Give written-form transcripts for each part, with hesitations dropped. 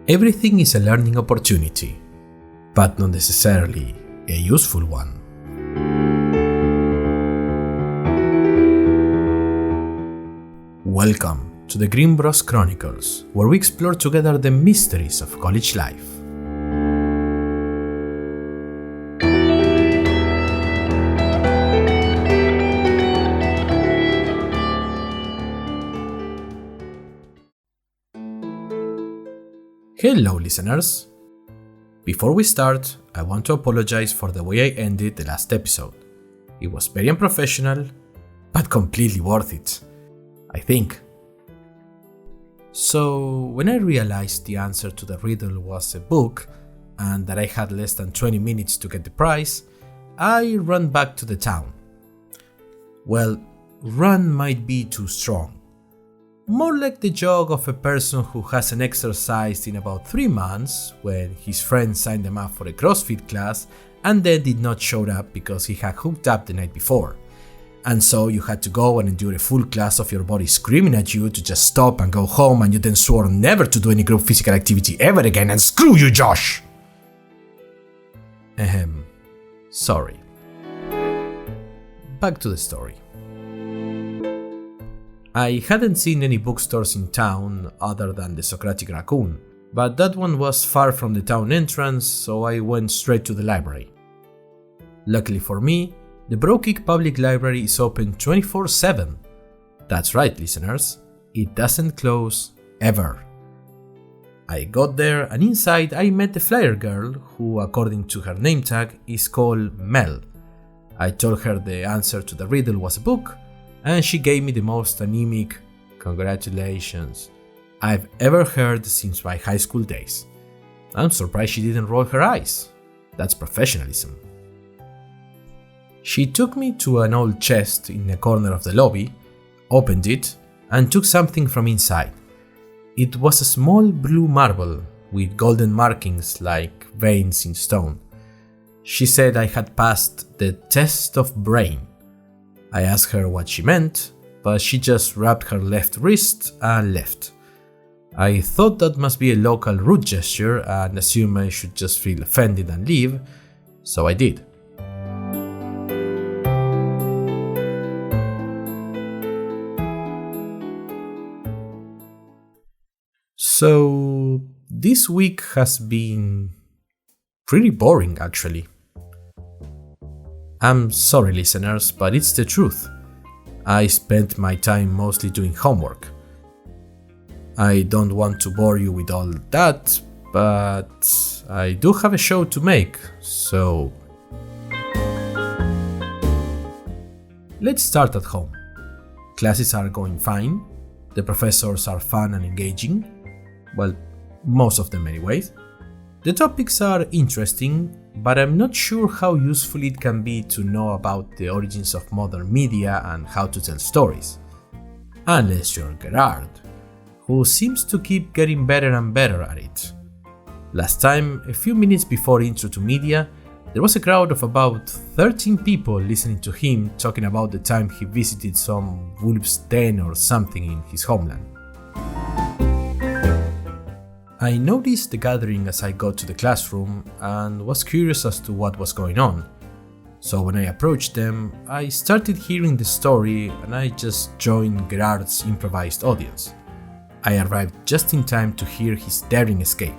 Everything is a learning opportunity, but not necessarily a useful one. Welcome to the Grimmbros Chronicles, where we explore together the mysteries of college life. Hello listeners! Before we start, I want to apologize for the way I ended the last episode. It was very unprofessional, but completely worth it, I think. So, when I realized the answer to the riddle was a book, and that I had less than 20 minutes to get the prize, I ran back to the town. Well, run might be too strong. More like the jog of a person who hasn't exercised in about 3 months when his friend signed him up for a CrossFit class and then did not show up because he had hooked up the night before. And so you had to go and endure a full class of your body screaming at you to just stop and go home, and you then swore never to do any group physical activity ever again, and screw you, Josh! Sorry. Back to the story. I hadn't seen any bookstores in town other than the Socratic Raccoon, but that one was far from the town entrance, so I went straight to the library. Luckily for me, the Brokick Public Library is open 24/7. That's right, listeners, it doesn't close ever. I got there, and inside I met the flyer girl, who according to her name tag is called Mel. I told her the answer to the riddle was a book, and she gave me the most anemic "congratulations" I've ever heard since my high school days. I'm surprised she didn't roll her eyes. That's professionalism. She took me to an old chest in a corner of the lobby, opened it, and took something from inside. It was a small blue marble with golden markings like veins in stone. She said I had passed the test of brain. I asked her what she meant, but she just rubbed her left wrist and left. I thought that must be a local rude gesture and assumed I should just feel offended and leave, so I did. So, this week has been pretty boring actually. I'm sorry listeners, but it's the truth. I spent my time mostly doing homework. I don't want to bore you with all that, but I do have a show to make, so... Let's start at home. Classes are going fine, the professors are fun and engaging, well, most of them anyways. The topics are interesting, but I'm not sure how useful it can be to know about the origins of modern media and how to tell stories. Unless you're Gerard, who seems to keep getting better and better at it. Last time, a few minutes before Intro to Media, there was a crowd of about 13 people listening to him talking about the time he visited some wolf's den or something in his homeland. I noticed the gathering as I got to the classroom and was curious as to what was going on. So when I approached them, I started hearing the story and I just joined Gerard's improvised audience. I arrived just in time to hear his daring escape,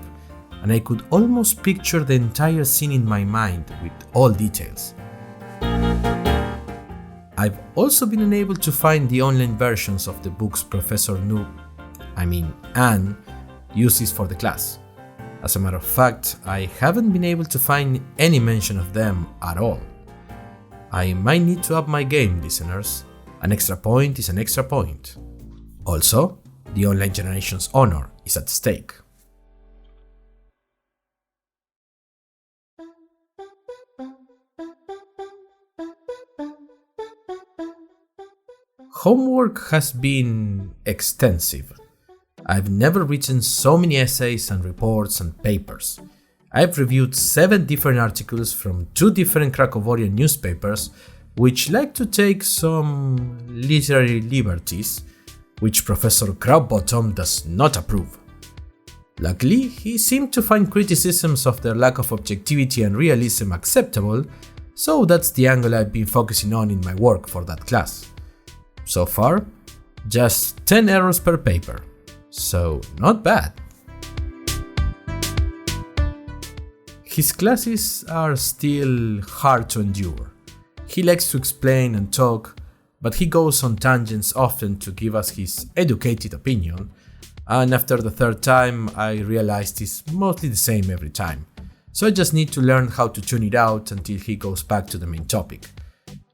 and I could almost picture the entire scene in my mind with all details. I've also been unable to find the online versions of the books Professor Anne uses for the class. As a matter of fact, I haven't been able to find any mention of them at all. I might need to up my game, listeners. An extra point is an extra point. Also, the online generation's honor is at stake. Homework has been extensive. I've never written so many essays and reports and papers. I've reviewed 7 different articles from 2 different Krakoworian newspapers, which like to take some literary liberties, which Professor Crowbottom does not approve. Luckily, he seemed to find criticisms of their lack of objectivity and realism acceptable, so that's the angle I've been focusing on in my work for that class. So far, just 10 errors per paper, so not bad. His classes are still hard to endure. He likes to explain and talk, but he goes on tangents often to give us his educated opinion, and after the third time I realized it's mostly the same every time, so I just need to learn how to tune it out until he goes back to the main topic.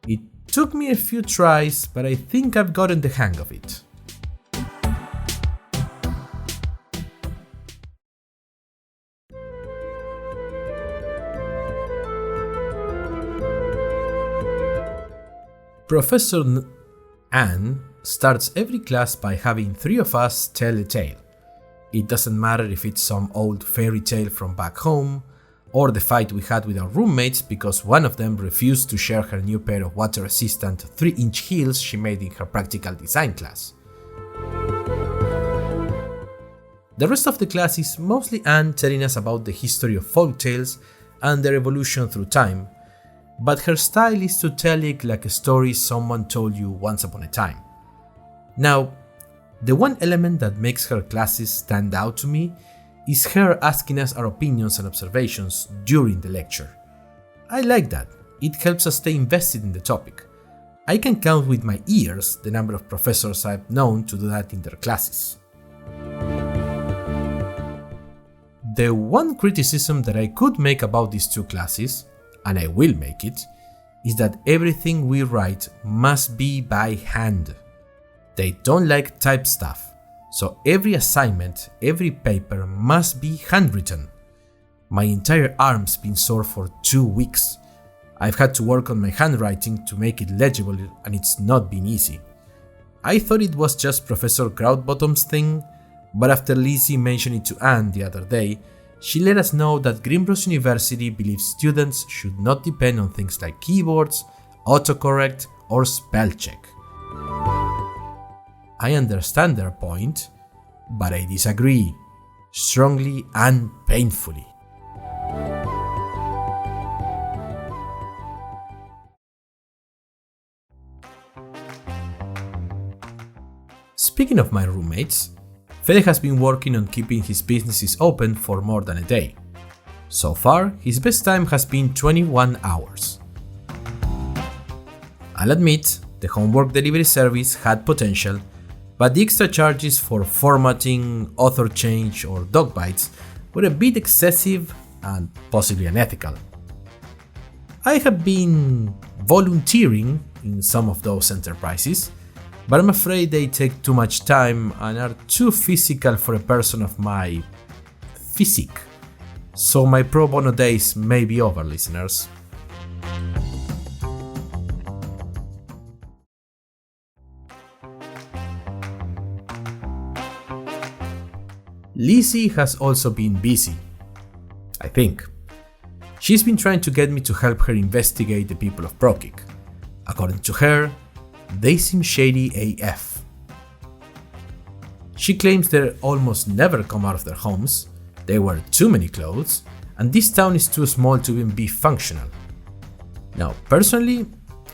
It took me a few tries, but I think I've gotten the hang of it. Professor Anne starts every class by having 3 of us tell a tale. It doesn't matter if it's some old fairy tale from back home, or the fight we had with our roommates because one of them refused to share her new pair of water-resistant 3-inch heels she made in her practical design class. The rest of the class is mostly Anne telling us about the history of folktales and their evolution through time, but her style is to tell it like a story someone told you once upon a time. Now, the one element that makes her classes stand out to me is her asking us our opinions and observations during the lecture. I like that, it helps us stay invested in the topic. I can count with my ears the number of professors I've known to do that in their classes. The one criticism that I could make about these two classes, and I will make it, is that everything we write must be by hand. They don't like type stuff, so every assignment, every paper must be handwritten. My entire arm's been sore for 2 weeks. I've had to work on my handwriting to make it legible, and it's not been easy. I thought it was just Professor Groutbottom's thing, but after Lizzie mentioned it to Anne the other day, she let us know that Grimmbros University believes students should not depend on things like keyboards, autocorrect, or spell check. I understand their point, but I disagree, strongly and painfully. Speaking of my roommates, Fede has been working on keeping his businesses open for more than a day. So far, his best time has been 21 hours. I'll admit, the homework delivery service had potential, but the extra charges for formatting, author change, or dog bites were a bit excessive and possibly unethical. I have been volunteering in some of those enterprises, but I'm afraid they take too much time and are too physical for a person of my physique. So my pro bono days may be over, listeners. Lizzie has also been busy, I think. She's been trying to get me to help her investigate the people of Prokic. According to her, they seem shady AF. She claims they almost never come out of their homes, they wear too many clothes, and this town is too small to even be functional. Now, personally,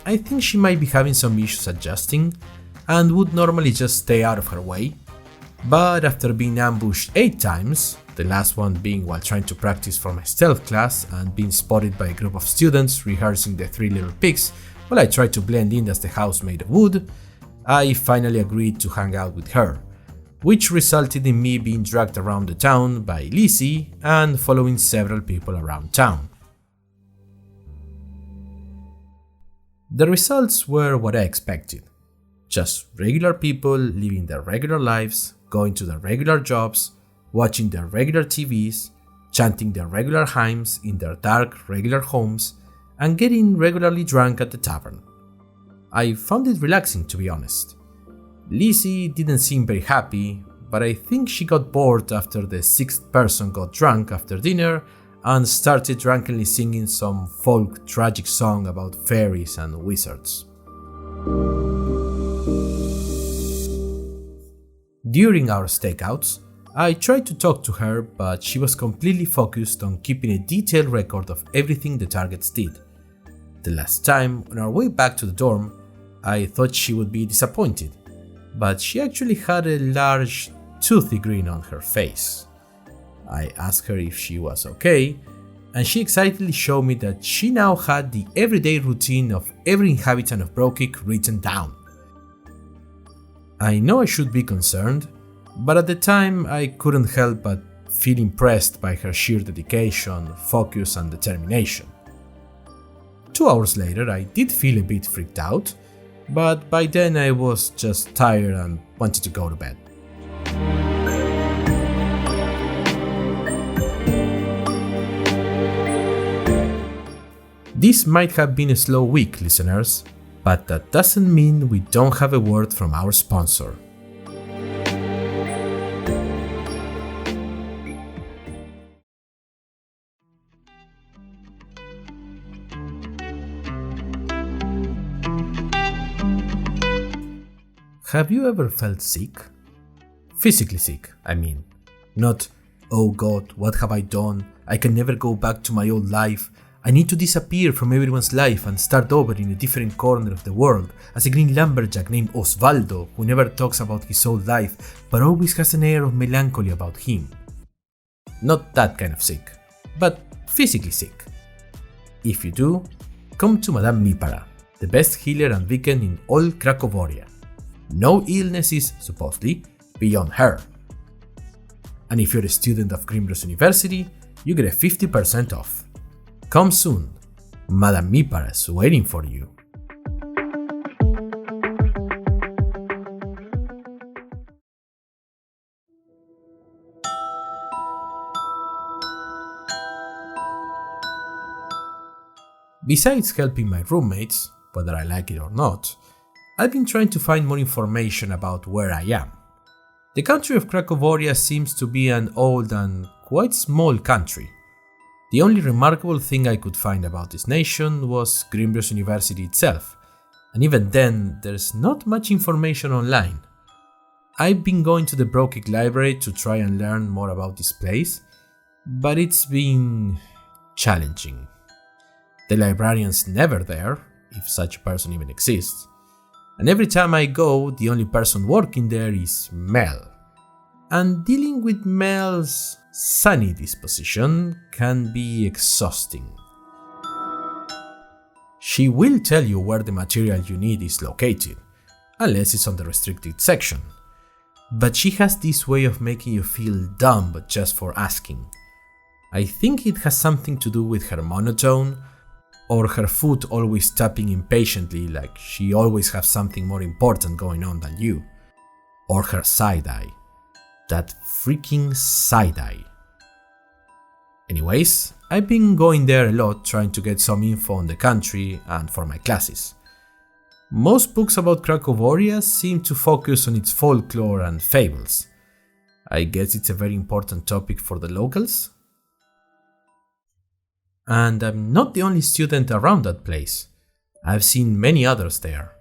I think she might be having some issues adjusting and would normally just stay out of her way, but after being ambushed 8 times, the last one being while trying to practice for my stealth class and being spotted by a group of students rehearsing the 3 Little Pigs while I tried to blend in as the house made of wood, I finally agreed to hang out with her, which resulted in me being dragged around the town by Lizzie and following several people around town. The results were what I expected. Just regular people living their regular lives, going to their regular jobs, watching their regular TVs, chanting their regular hymns in their dark, regular homes, and getting regularly drunk at the tavern. I found it relaxing, to be honest. Lizzie didn't seem very happy, but I think she got bored after the 6th person got drunk after dinner and started drunkenly singing some folk tragic song about fairies and wizards. During our stakeouts, I tried to talk to her, but she was completely focused on keeping a detailed record of everything the targets did. The last time, on our way back to the dorm, I thought she would be disappointed, but she actually had a large, toothy grin on her face. I asked her if she was okay, and she excitedly showed me that she now had the everyday routine of every inhabitant of Brokik written down. I know I should be concerned, but at the time I couldn't help but feel impressed by her sheer dedication, focus, and determination. 2 hours later, I did feel a bit freaked out, but by then I was just tired and wanted to go to bed. This might have been a slow week, listeners, but that doesn't mean we don't have a word from our sponsor. Have you ever felt sick? Physically sick, I mean. Not, oh God, what have I done? I can never go back to my old life. I need to disappear from everyone's life and start over in a different corner of the world as a green lumberjack named Osvaldo who never talks about his old life but always has an air of melancholy about him. Not that kind of sick, but physically sick. If you do, come to Madame Mipara, the best healer and Wiccan in all Krakoworia. No illness is, supposedly, beyond her. And if you're a student of Grimmbros University, you get a 50% off. Come soon, Madame Mipara is waiting for you. Besides helping my roommates, whether I like it or not, I've been trying to find more information about where I am. The country of Krakoworia seems to be an old and quite small country. The only remarkable thing I could find about this nation was Grimmbros University itself, and even then there's not much information online. I've been going to the Brokik library to try and learn more about this place, but it's been challenging. The librarian's never there, if such a person even exists. And every time I go, the only person working there is Mel. And dealing with Mel's sunny disposition can be exhausting. She will tell you where the material you need is located, unless it's on the restricted section. But she has this way of making you feel dumb just for asking. I think it has something to do with her monotone, or her foot always tapping impatiently like she always has something more important going on than you. Or her side-eye. That freaking side-eye. Anyways, I've been going there a lot trying to get some info on the country and for my classes. Most books about Krakoworia seem to focus on its folklore and fables. I guess it's a very important topic for the locals. And I'm not the only student around that place. I've seen many others there.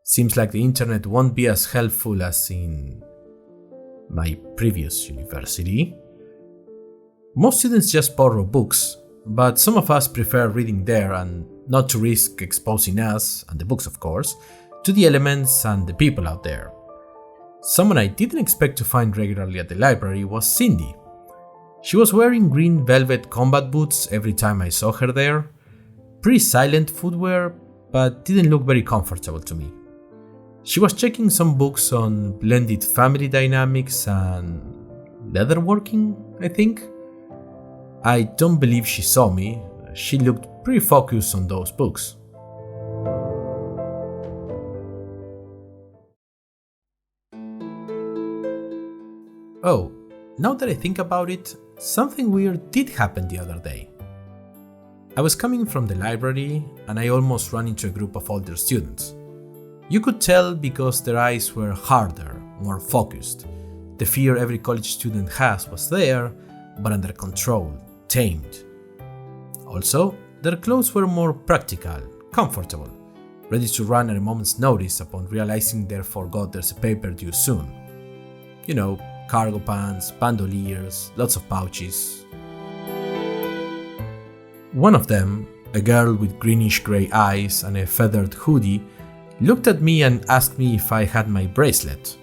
Seems like the internet won't be as helpful as in my previous university. Most students just borrow books, but some of us prefer reading there and not to risk exposing us, and the books of course, to the elements and the people out there. Someone I didn't expect to find regularly at the library was Cindy. She was wearing green velvet combat boots every time I saw her there. Pretty silent footwear, but didn't look very comfortable to me. She was checking some books on blended family dynamics and leatherworking, I think. I don't believe she saw me. She looked pretty focused on those books. Oh, now that I think about it, something weird did happen the other day. I was coming from the library and I almost ran into a group of older students. You could tell because their eyes were harder, more focused. The fear every college student has was there, but under control, tamed. Also, their clothes were more practical, comfortable, ready to run at a moment's notice upon realizing they forgot there's a paper due soon. You know, cargo pants, bandoliers, lots of pouches. One of them, a girl with greenish-grey eyes and a feathered hoodie, looked at me and asked me if I had my bracelet.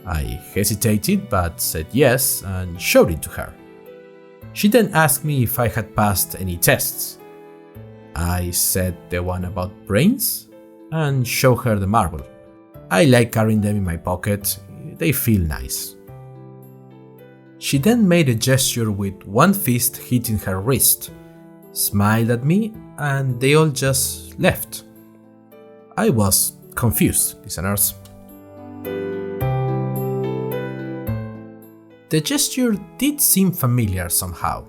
I hesitated but said yes and showed it to her. She then asked me if I had passed any tests. I said the one about brains and showed her the marble. I like carrying them in my pocket, they feel nice. She then made a gesture with one fist hitting her wrist, smiled at me, and they all just left. I was confused, listeners. The gesture did seem familiar somehow.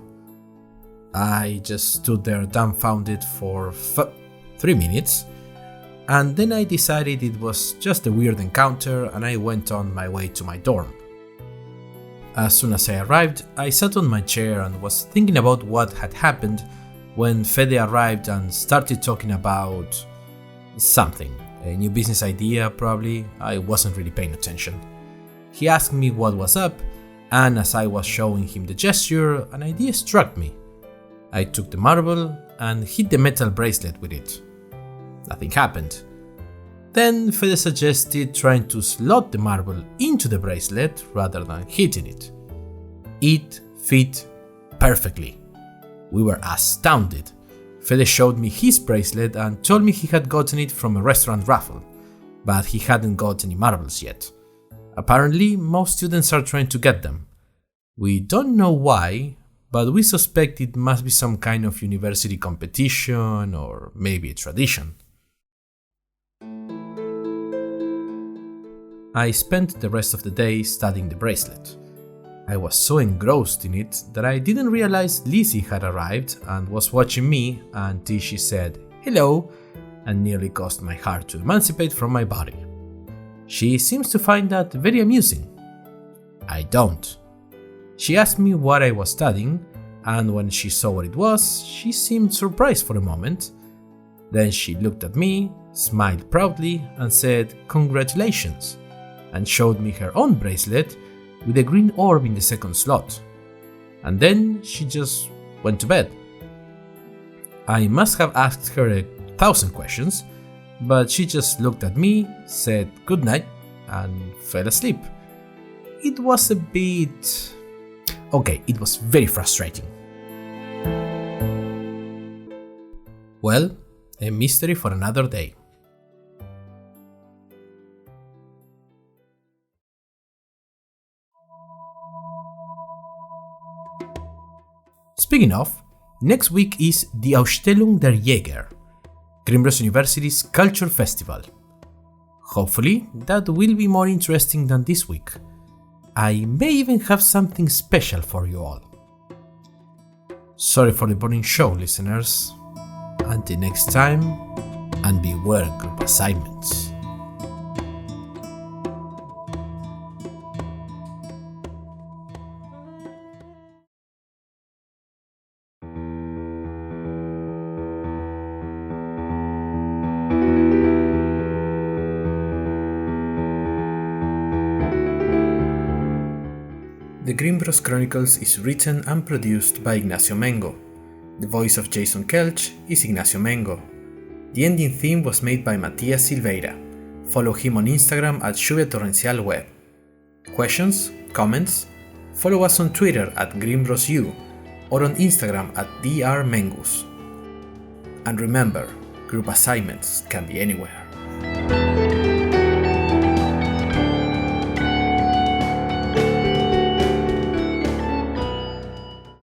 I just stood there dumbfounded for 3 minutes, and then I decided it was just a weird encounter and I went on my way to my dorm. As soon as I arrived, I sat on my chair and was thinking about what had happened when Fede arrived and started talking about something, a new business idea probably. I wasn't really paying attention. He asked me what was up, and as I was showing him the gesture, an idea struck me. I took the marble and hit the metal bracelet with it. Nothing happened. Then Fede suggested trying to slot the marble into the bracelet rather than hitting it. It fit perfectly. We were astounded. Fede showed me his bracelet and told me he had gotten it from a restaurant raffle, but he hadn't got any marbles yet. Apparently, most students are trying to get them. We don't know why, but we suspect it must be some kind of university competition or maybe a tradition. I spent the rest of the day studying the bracelet. I was so engrossed in it that I didn't realize Lizzie had arrived and was watching me until she said hello and nearly caused my heart to emancipate from my body. She seems to find that very amusing. I don't. She asked me what I was studying, and when she saw what it was, she seemed surprised for a moment. Then she looked at me, smiled proudly, and said congratulations, and showed me her own bracelet with a green orb in the second slot. And then she just went to bed. I must have asked her 1,000 questions, but she just looked at me, said good night, and fell asleep. It was it was very frustrating. Well, a mystery for another day. Speaking of, next week is the Ausstellung der Jäger, Grimmbros University's Culture Festival. Hopefully, that will be more interesting than this week. I may even have something special for you all. Sorry for the boring show, listeners. Until next time, and beware group assignments. The Grimmbros Chronicles is written and produced by Ignacio Mengo. The voice of Jason Kelch is Ignacio Mengo. The ending theme was made by Matías Silveira. Follow him on Instagram at @LluviaTorrencialWeb. Questions? Comments? Follow us on Twitter at GrimmbroSU or on Instagram at drmengus. And remember, group assignments can be anywhere.